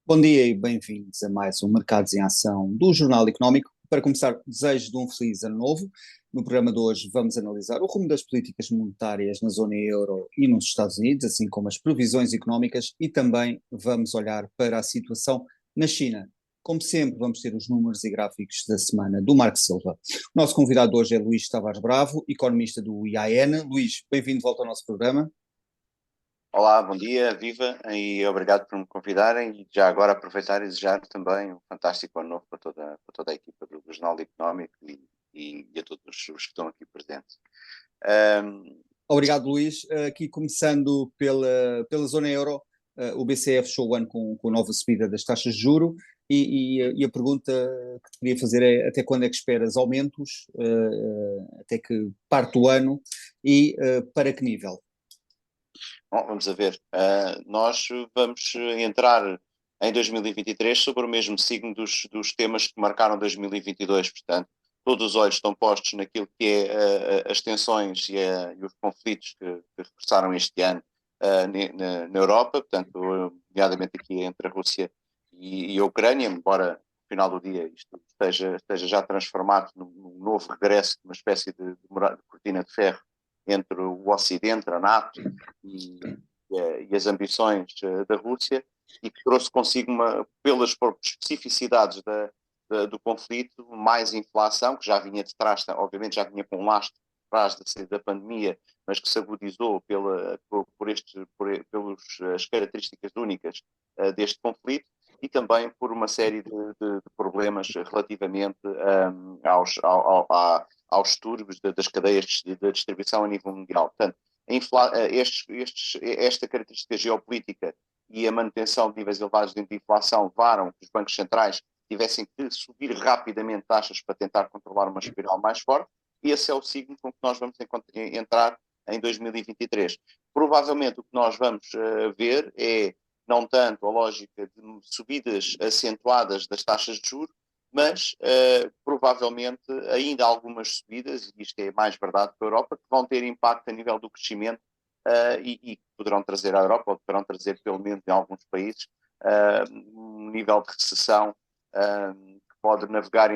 Bom dia e bem-vindos a mais um Mercados em Ação do Jornal Económico. Para começar, desejo de um feliz ano novo. No programa de hoje vamos analisar o rumo das políticas monetárias na zona euro e nos Estados Unidos, assim como as previsões económicas, e também vamos olhar para a situação na China. Como sempre, vamos ter os números e gráficos da semana do Marco Silva. O nosso convidado hoje é Luís Tavares Bravo, economista do IAN. Luís, bem-vindo de volta ao nosso programa. Olá, bom dia, viva, e obrigado por me convidarem. E já agora aproveitar e desejar também um fantástico ano novo para toda a equipa do Jornal Económico e a todos os que estão aqui presentes. Um, Obrigado, Luís. Aqui começando pela zona euro, o BCE fechou o ano com nova subida das taxas de juro e a pergunta que te queria fazer é até quando é que esperas aumentos, até que parte o ano e para que nível? Bom, vamos a ver. Nós vamos entrar em 2023 sobre o mesmo signo dos temas que marcaram 2022, portanto, todos os olhos estão postos naquilo que é as tensões e os conflitos que regressaram este ano na Europa, portanto, nomeadamente aqui entre a Rússia e a Ucrânia, embora no final do dia isto esteja já transformado num novo regresso, uma espécie de cortina de ferro entre o Ocidente, a NATO e as ambições da Rússia, e que trouxe consigo, pelas especificidades do conflito, mais inflação, que já vinha de trás, obviamente já vinha com um lastro de trás da pandemia, mas que se agudizou pelas características únicas deste conflito, e também por uma série de problemas relativamente aos distúrbios das cadeias de distribuição a nível mundial. Portanto, esta característica geopolítica e a manutenção de níveis elevados de inflação levaram que os bancos centrais tivessem que subir rapidamente taxas para tentar controlar uma espiral mais forte, e esse é o signo com que nós vamos entrar em 2023. Provavelmente o que nós vamos ver é não tanto a lógica de subidas acentuadas das taxas de juros, mas provavelmente ainda algumas subidas, e isto é mais verdade para a Europa, que vão ter impacto a nível do crescimento e poderão trazer à Europa, ou poderão trazer pelo menos em alguns países, um nível de recessão que pode navegar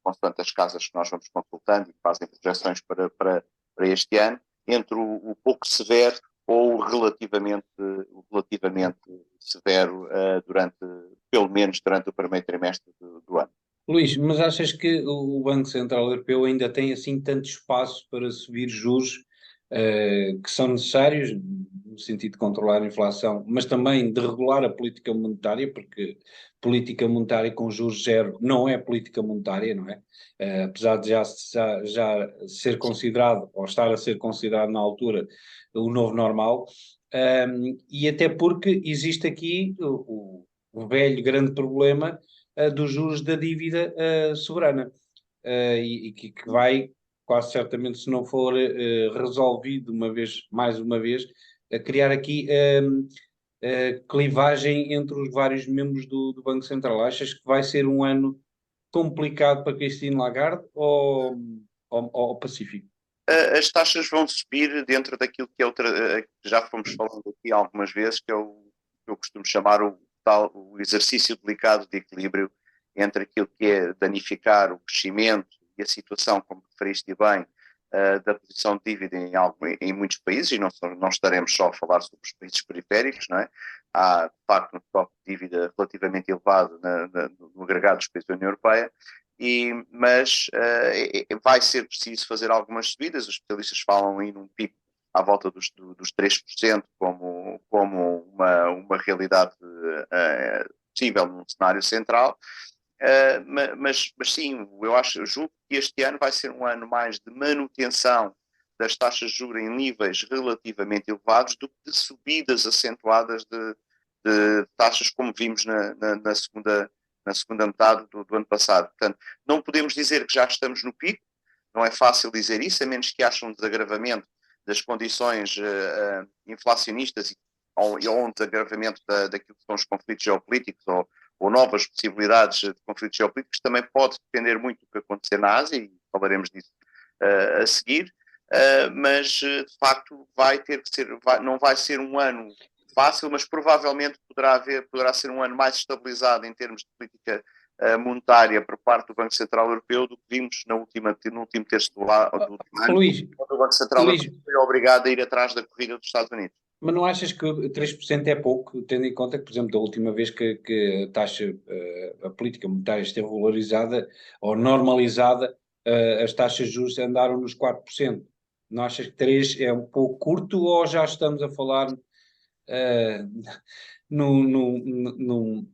consoante as casas que nós vamos consultando e que fazem projeções para este ano, entre o pouco severo ou o relativamente severo pelo menos durante o primeiro trimestre do ano. Luís, mas achas que o Banco Central Europeu ainda tem assim tanto espaço para subir juros que são necessários, no sentido de controlar a inflação, mas também de regular a política monetária, porque política monetária com juros zero não é política monetária, não é? Apesar de já ser considerado, ou estar a ser considerado na altura, o novo normal, e até porque existe aqui o velho grande problema dos juros da dívida soberana e que vai, quase certamente, se não for resolvido mais uma vez, criar aqui clivagem entre os vários membros do Banco Central. Achas que vai ser um ano complicado para Christine Lagarde ou pacífico? As taxas vão subir dentro daquilo que é que já fomos falando aqui algumas vezes, que é o que eu costumo chamar o exercício delicado de equilíbrio entre aquilo que é danificar o crescimento e a situação, como referiste bem, da posição de dívida em muitos países, e não estaremos só a falar sobre os países periféricos, não é? Há, de facto, um estoque de dívida relativamente elevado no agregado dos países da União Europeia, mas vai ser preciso fazer algumas subidas. Os especialistas falam aí num pico à volta dos 3% como uma realidade possível num cenário central. Mas sim, julgo que este ano vai ser um ano mais de manutenção das taxas de juros em níveis relativamente elevados do que de subidas acentuadas de taxas como vimos na segunda metade do ano passado. Portanto, não podemos dizer que já estamos no pico, não é fácil dizer isso, a menos que haja um desagravamento das condições inflacionistas ou um desagravamento daquilo que são os conflitos geopolíticos ou novas possibilidades de conflitos geopolíticos. Também pode depender muito do que acontecer na Ásia, e falaremos disso a seguir, mas de facto vai ter que ser, não vai ser um ano fácil, mas provavelmente poderá ser um ano mais estabilizado em termos de política monetária por parte do Banco Central Europeu do que vimos no último terço do ano, Luís, quando o Banco Central Europeu foi obrigado a ir atrás da corrida dos Estados Unidos. mas não achas que 3% é pouco, tendo em conta que, por exemplo, da última vez que a taxa, a política monetária esteve valorizada ou normalizada, as taxas de juros andaram nos 4%. Não achas que 3 é um pouco curto ou já estamos a falar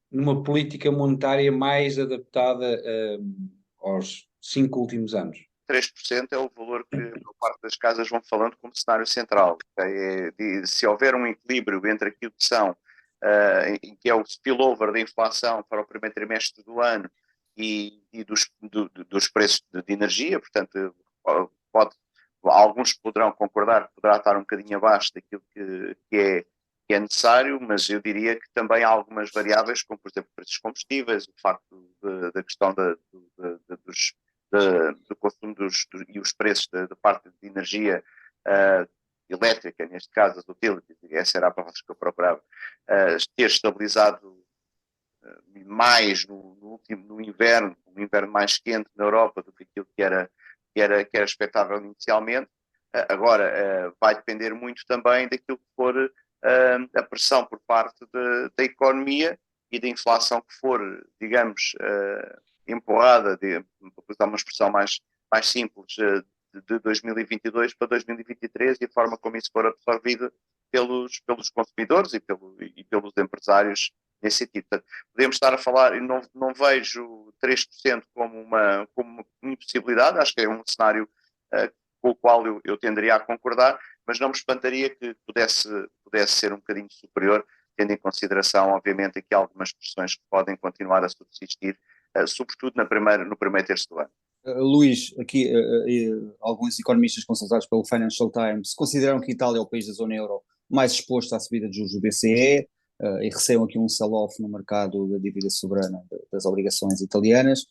numa política monetária mais adaptada aos 5 últimos anos? 3% é o valor que a parte das casas vão falando como cenário central. Se houver um equilíbrio entre aquilo que são, que é o spillover da inflação para o primeiro trimestre do ano e dos preços de energia, portanto, alguns poderão concordar que poderá estar um bocadinho abaixo daquilo que é necessário, mas eu diria que também há algumas variáveis, como por exemplo preços de combustíveis, o facto da questão do consumo e os preços da parte de energia elétrica, neste caso as utilities, essa era a palavra que eu procurava, ter estabilizado mais no inverno, um inverno mais quente na Europa do que aquilo que era expectável inicialmente. Agora, vai depender muito também daquilo que for a pressão por parte da economia e da inflação que for, digamos, empurrada, para usar uma expressão mais simples, de 2022 para 2023 e a forma como isso for absorvido pelos consumidores e pelos empresários nesse sentido. Portanto, podemos estar a falar, e não vejo 3% como uma impossibilidade, acho que é um cenário com o qual eu tenderia a concordar, mas não me espantaria que pudesse ser um bocadinho superior, tendo em consideração, obviamente, aqui algumas pressões que podem continuar a subsistir, sobretudo no primeiro terço do ano. Luís, aqui alguns economistas consultados pelo Financial Times consideram que a Itália é o país da zona euro mais exposto à subida de juros do BCE e receiam aqui um sell-off no mercado da dívida soberana das obrigações italianas.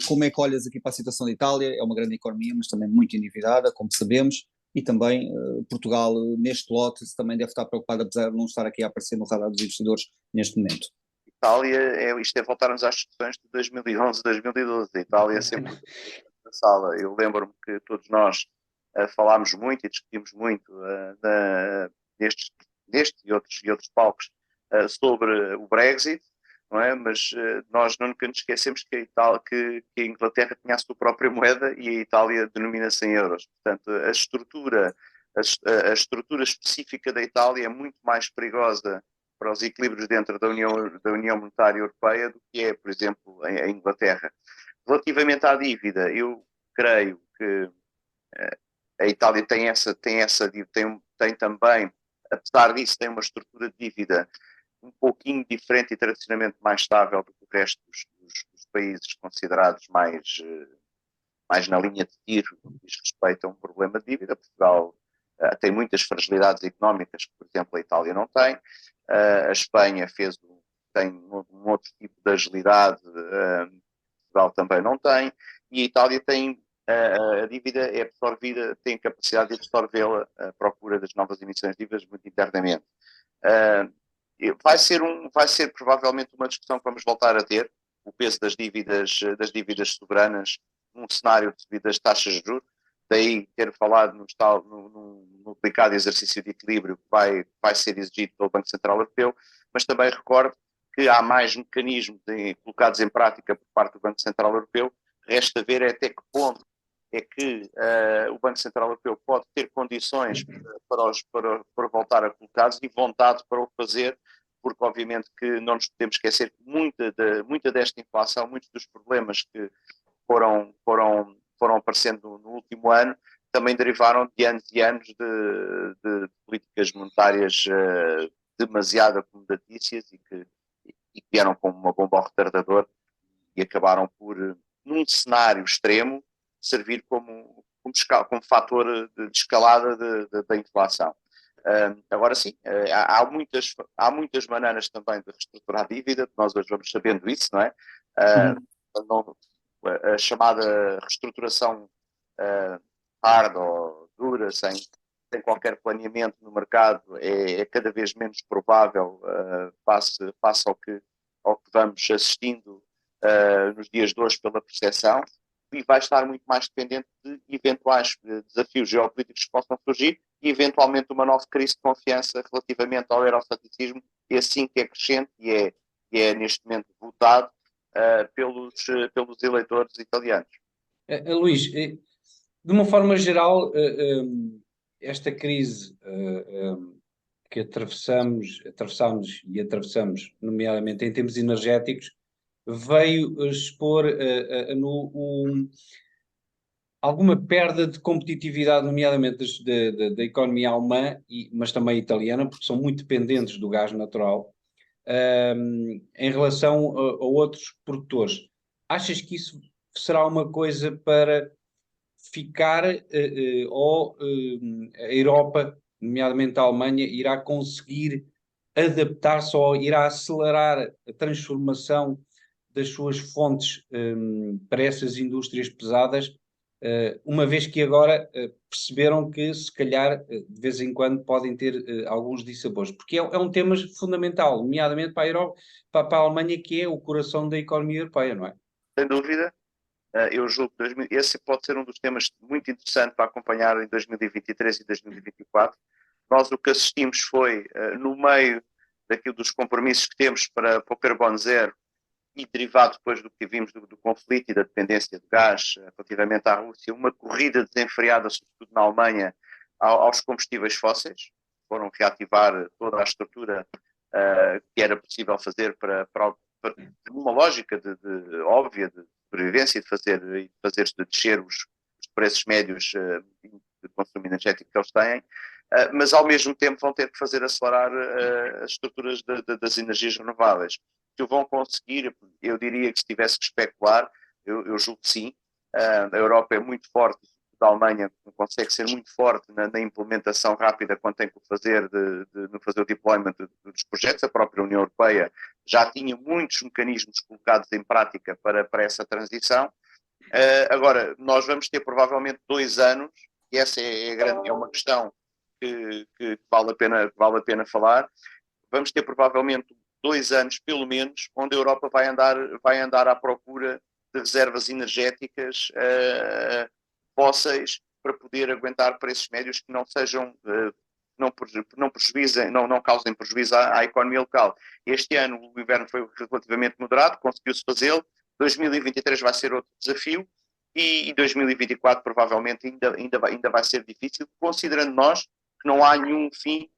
Como é que olhas aqui para a situação da Itália? É uma grande economia, mas também muito endividada, como sabemos, e também Portugal, neste lote, também deve estar preocupado, apesar de não estar aqui a aparecer no radar dos investidores neste momento. Itália, isto é voltarmos às discussões de 2011, 2012. A Itália sempre na sala. Eu lembro-me que todos nós falámos muito e discutimos muito neste e outros palcos sobre o Brexit, não é? Mas nós nunca nos esquecemos que a Inglaterra tinha a sua própria moeda e a Itália denomina-se em euros. Portanto, a estrutura específica da Itália é muito mais perigosa para os equilíbrios dentro da União Monetária Europeia do que é, por exemplo, a Inglaterra. Relativamente à dívida, eu creio que a Itália tem também, apesar disso, tem uma estrutura de dívida um pouquinho diferente e tradicionalmente mais estável do que o resto dos países considerados mais na linha de tiro no que diz respeito a um problema de dívida. Portugal tem muitas fragilidades económicas que, por exemplo, a Itália não tem. A Espanha tem um outro tipo de agilidade, Portugal também não tem, e a Itália tem a dívida é absorvida, tem capacidade de absorvê-la à procura das novas emissões de dívidas muito internamente. Vai ser provavelmente uma discussão que vamos voltar a ter, o peso das dívidas soberanas num cenário de subida das taxas de juros, daí ter falado no delicado exercício de equilíbrio que vai ser exigido pelo Banco Central Europeu, mas também recordo que há mais mecanismos colocados em prática por parte do Banco Central Europeu, resta ver até que ponto é que o Banco Central Europeu pode ter condições para voltar a colocá-los e vontade para o fazer, porque obviamente que não nos podemos esquecer que muita desta inflação, muitos dos problemas que foram aparecendo no último ano, também derivaram de anos e anos de políticas monetárias demasiado acomodatícias e que vieram como uma bomba ao retardador e acabaram por, num cenário extremo, servir como fator de escalada da inflação. Agora sim, há muitas maneiras também de reestruturar a dívida, nós hoje vamos sabendo isso, não é? A chamada reestruturação hard ou dura, sem sem qualquer planeamento no mercado é cada vez menos provável face ao que vamos assistindo nos dias de hoje pela percepção, e vai estar muito mais dependente de eventuais desafios geopolíticos que possam surgir e eventualmente uma nova crise de confiança relativamente ao euroceticismo, e assim que é crescente e é neste momento votado pelos eleitores italianos. Luís, de uma forma geral, esta crise que atravessamos e atravessamos, nomeadamente em termos energéticos, veio expor alguma perda de competitividade, nomeadamente da economia alemã, mas também italiana, porque são muito dependentes do gás natural, em relação a outros produtores. Achas que isso será uma coisa para ficar, ou a Europa, nomeadamente a Alemanha, irá conseguir adaptar-se ou irá acelerar a transformação das suas fontes para essas indústrias pesadas, uma vez que agora perceberam que se calhar de vez em quando podem ter alguns dissabores, porque é um tema fundamental, nomeadamente para a Europa, para a Alemanha, que é o coração da economia europeia, não é? Sem dúvida. Eu julgo que esse pode ser um dos temas muito interessantes para acompanhar em 2023 e 2024. Nós o que assistimos foi, no meio daquilo dos compromissos que temos para o carbono zero, e derivado depois do que vimos do conflito e da dependência de gás relativamente à Rússia, uma corrida desenfreada, sobretudo na Alemanha, aos combustíveis fósseis. Foram reativar toda a estrutura que era possível fazer para uma lógica óbvia de sobrevivência e de fazer descer os preços médios de consumo energético que eles têm, mas ao mesmo tempo vão ter que fazer acelerar as estruturas das energias renováveis. Se o vão conseguir, eu diria que se tivesse que especular, eu julgo que sim. A Europa é muito forte, a Alemanha consegue ser muito forte na implementação rápida quando tem que fazer, no fazer o deployment dos projetos. A própria União Europeia já tinha muitos mecanismos colocados em prática para essa transição. Agora, nós vamos ter provavelmente 2 anos, e essa é uma questão que vale a pena falar. Vamos ter provavelmente 2 anos, pelo menos, onde a Europa vai andar à procura de reservas energéticas fósseis para poder aguentar preços médios que não sejam, não causem prejuízo à economia local. Este ano o inverno foi relativamente moderado, conseguiu-se fazê-lo. 2023 vai ser outro desafio e 2024 provavelmente ainda vai ser difícil, considerando nós que não há nenhum fim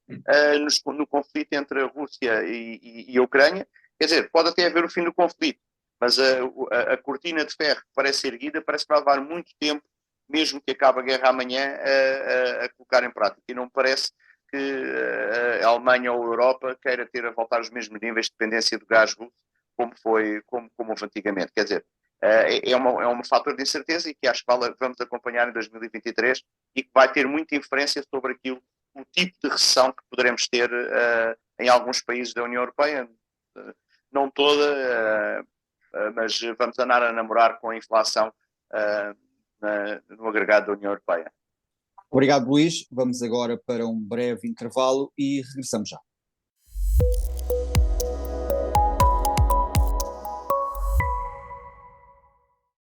no conflito entre a Rússia e a Ucrânia. Quer dizer, pode até haver o fim do conflito, mas a cortina de ferro que parece erguida parece que vai levar muito tempo, mesmo que acabe a guerra amanhã, a colocar em prática. E não me parece que a Alemanha ou a Europa queira ter a voltar aos mesmos níveis de dependência do gás russo como houve antigamente. Quer dizer, é um fator de incerteza e que acho que vamos acompanhar em 2023 e que vai ter muita inferência sobre o tipo de recessão que poderemos ter em alguns países da União Europeia. Não toda, mas vamos andar a namorar com a inflação no agregado da União Europeia. Obrigado, Luís. Vamos agora para um breve intervalo e regressamos já.